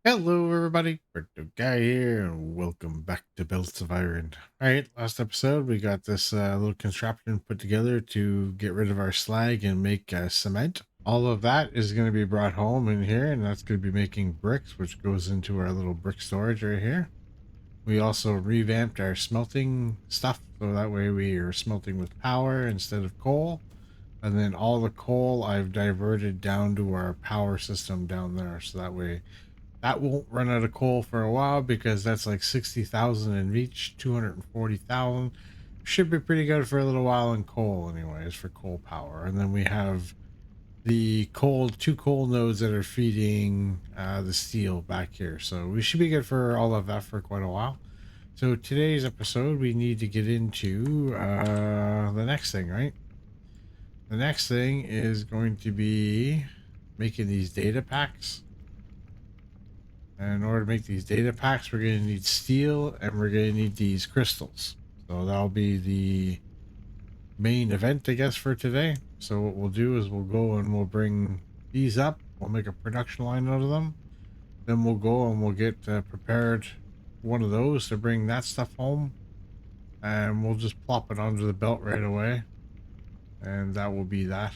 Hello, everybody. Burnedoutguy here, and welcome back to Belts of Iron. All right, last episode we got this little contraption put together to get rid of our slag and make cement. All of that is going to be brought home in here, and that's going to be making bricks, which goes into our little brick storage right here. We also revamped our smelting stuff, so that way we are smelting with power instead of coal. And then all the coal I've diverted down to our power system down there, so that way that won't run out of coal for a while because that's like 60,000 in each, 240,000. Should be pretty good for a little while in coal, anyways, for coal power. And then we have the two coal nodes that are feeding the steel back here. So we should be good for all of that for quite a while. So today's episode, we need to get into the next thing, right? The next thing is going to be making these data packs. And in order to make these data packs, we're going to need steel and we're going to need these crystals. So that'll be the main event, I guess, for today. So what we'll do is we'll go and we'll bring these up. We'll make a production line out of them. Then we'll go and we'll get prepared one of those to bring that stuff home. And we'll just plop it onto the belt right away. And that will be that.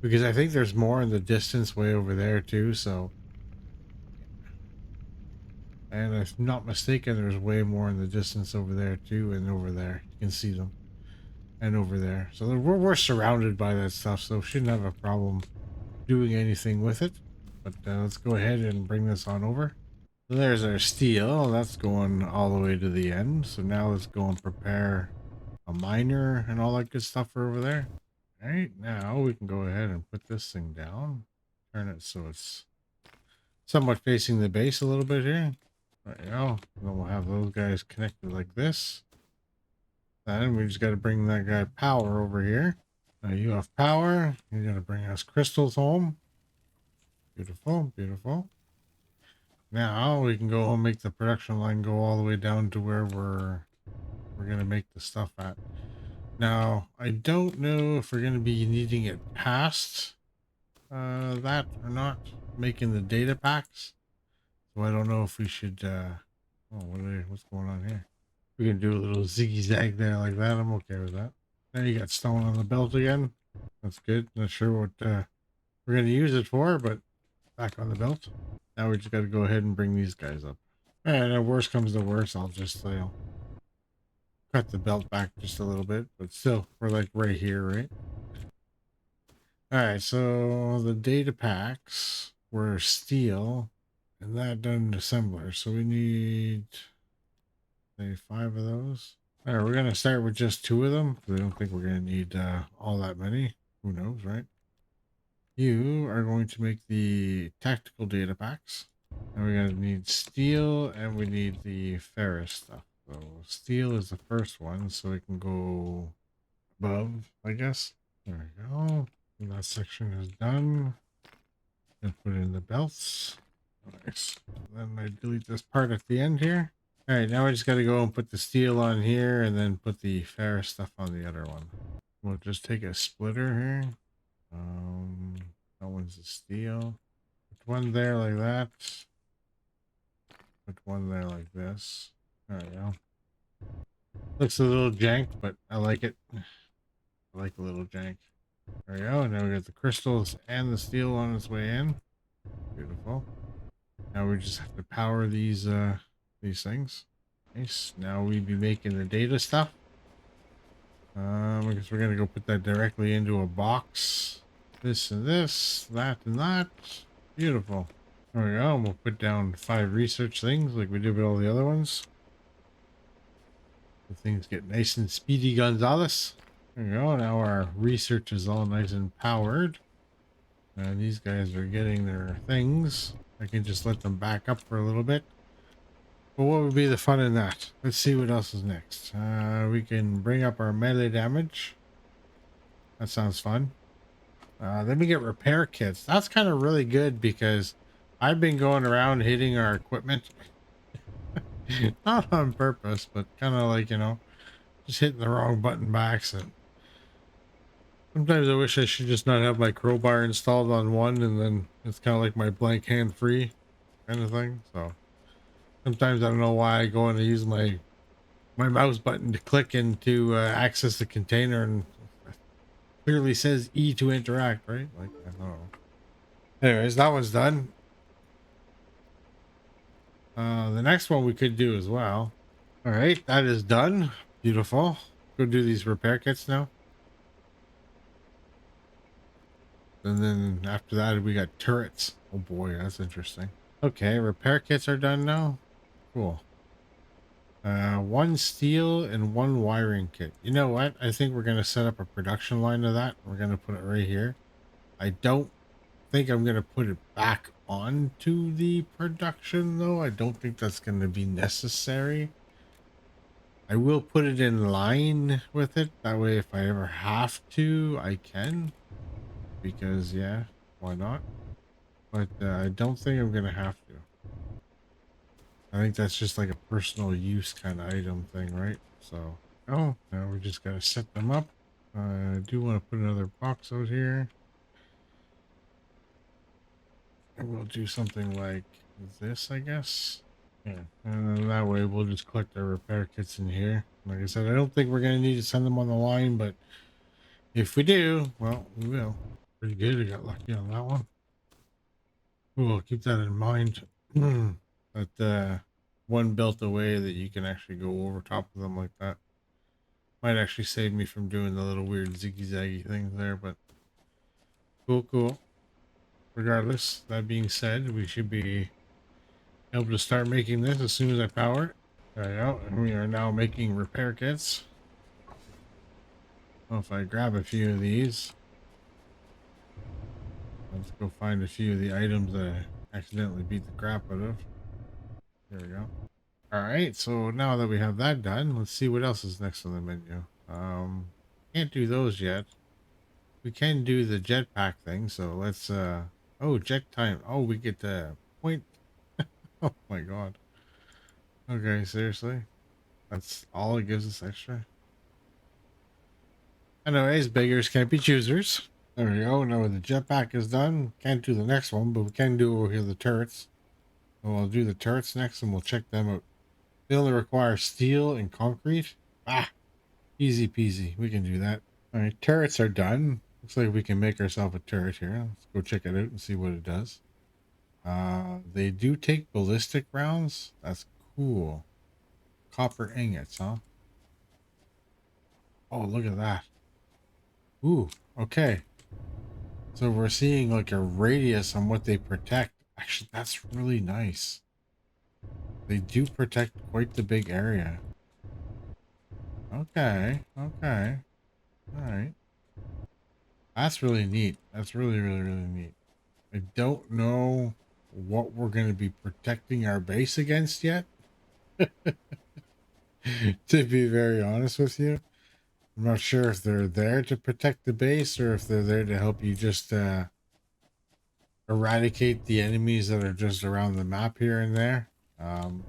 Because I think there's more in the distance way over there too. So, and if I'm not mistaken, there's way more in the distance over there too, and over there. You can see them. And over there. So we're surrounded by that stuff, so shouldn't have a problem doing anything with it. But let's go ahead and bring this on over. So there's our steel. That's going all the way to the end. So now let's go and prepare a miner and all that good stuff for over there. All right, now we can go ahead and put this thing down. Turn it so it's somewhat facing the base a little bit here. There you go. Then we'll have those guys connected like this. Then we just got to bring that guy power over here. You have power. You got to bring us crystals home. Beautiful, beautiful. Now we can go and make the production line go all the way down to where we're gonna make the stuff at. Now I don't know if we're gonna be needing it past that or not. Making the data packs, so I don't know if we should. Oh, what's going on here? We can do a little ziggy zag there like that. I'm okay with that. Now you got stone on the belt again. That's good. Not sure what we're going to use it for, but back on the belt. Now we just got to go ahead and bring these guys up. And if worst comes to worst, I'll just cut the belt back just a little bit, but still, we're like right here, right? All right, so the data packs were steel, and that done in assembler. So we need say 5 of those. All right, we're gonna start with just 2 of them because I don't think we're gonna need all that many. Who knows, right? You are going to make the tactical data packs. And we're going to need steel and we need the ferrous stuff. So steel is the first one, so we can go above, I guess. There we go. And that section is done. And put in the belts. Nice. Then I delete this part at the end here. All right, now we just got to go and put the steel on here and then put the ferrous stuff on the other one. We'll just take a splitter here. That one's the steel. Put one there like that. Put one there like this. There we go. Looks a little janked, but I like it. I like a little jank. There we go. Now we got the crystals and the steel on its way in. Beautiful. Now we just have to power these things. Nice. Now we'd be making the data stuff. I guess we're gonna go put that directly into a box. This and this, that and that. Beautiful. There we go. We'll put down 5 research things like we did with all the other ones. The things get nice and speedy Gonzalez. There we go. Now our research is all nice and powered. And these guys are getting their things. I can just let them back up for a little bit. But what would be the fun in that? Let's see what else is next. We can bring up our melee damage. That sounds fun. Then we get repair kits. That's kind of really good because I've been going around hitting our equipment. Not on purpose, but kind of like, just hitting the wrong button by accident. Sometimes I wish I should just not have my crowbar installed on one and then it's kind of like my blank hand free. kind of thing. So sometimes I don't know why I go in to use my mouse button to click into access the container, and it clearly says E to interact, right? Like, I don't know. Anyways, that one's done. The next one we could do as well. All right, that is done. Beautiful. Go do these repair kits now. And then after that, we got turrets. Oh boy, that's interesting. Okay, repair kits are done now. Cool. One steel and one wiring kit. You know what? I think we're gonna set up a production line of that. We're gonna put it right here. I don't think I'm gonna put it back onto the production though. I don't think that's gonna be necessary. I will put it in line with it. That way, if I ever have to, I can. Because yeah, why not? But I don't think I'm gonna have to. I think that's just like a personal use kind of item thing, right? So, oh, now we just gotta set them up. I do want to put another box out here. And we'll do something like this, I guess. Yeah, and then that way we'll just collect our repair kits in here. Like I said, I don't think we're gonna need to send them on the line, but if we do, well, we will. Pretty good. I got lucky on that one. We'll keep that in mind. That one built away that you can actually go over top of them like that. Might actually save me from doing the little weird ziggy zaggy things there, but cool, cool. Regardless, that being said, we should be able to start making this as soon as I power it. There we go. And we are now making repair kits. Well, if I grab a few of these, let's go find a few of the items that I accidentally beat the crap out of. There we go. All right, so now that we have that done, let's see what else is next on the menu. Can't do those yet. We can do the jetpack thing, so let's oh, jet time. Oh, we get the point. Oh my god. Okay, seriously. That's all it gives us extra. Anyways, beggars can't be choosers. There we go. Now the jetpack is done. Can't do the next one, but we can do over here the turrets. So we'll do the turrets next and we'll check them out. They only require steel and concrete. Ah, easy peasy. We can do that. All right, turrets are done. Looks like we can make ourselves a turret here. Let's go check it out and see what it does. They do take ballistic rounds. That's cool. Copper ingots, huh? Oh, look at that. Ooh, okay. So we're seeing like a radius on what they protect. Actually, that's really nice. They do protect quite the big area. Okay, okay. All right. That's really neat. That's really, really, really neat. I don't know what we're going to be protecting our base against yet, to be very honest with you. I'm not sure if they're there to protect the base or if they're there to help you just eradicate the enemies that are just around the map here and there. Um,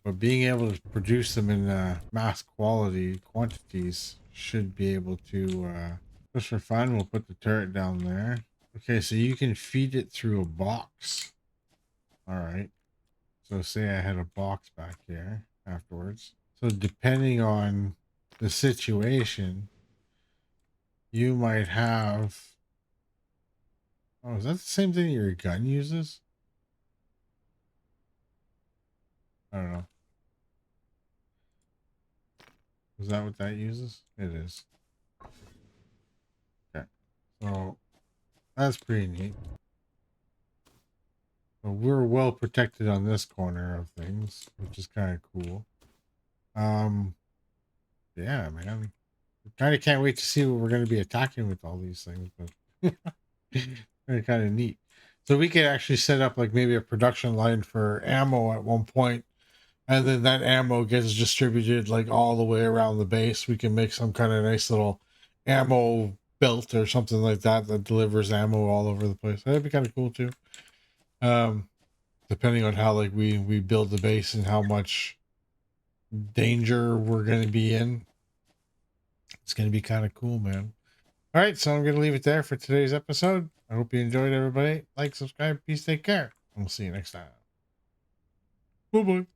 but being able to produce them in mass quantities should be able to, just for fun, we'll put the turret down there. Okay, so you can feed it through a box. All right. So say I had a box back here afterwards. So depending on the situation, you might have. Oh, is that the same thing your gun uses? I don't know. Is that what that uses? It is. Okay. So that's pretty neat. But we're well protected on this corner of things, which is kind of cool. Um, yeah, man. Kind of can't wait to see what we're going to be attacking with all these things, but very kind of neat. So we could actually set up like maybe a production line for ammo at one point, and then that ammo gets distributed like all the way around the base. We can make some kind of nice little ammo belt or something like that that delivers ammo all over the place. That'd be kind of cool too. Um, Depending on how like we build the base and how much danger we're going to be in, it's going to be kind of cool, man. All right, so I'm going to leave it there for today's episode. I hope you enjoyed, everybody. Like, subscribe, peace, take care. We'll see you next time. Bye bye.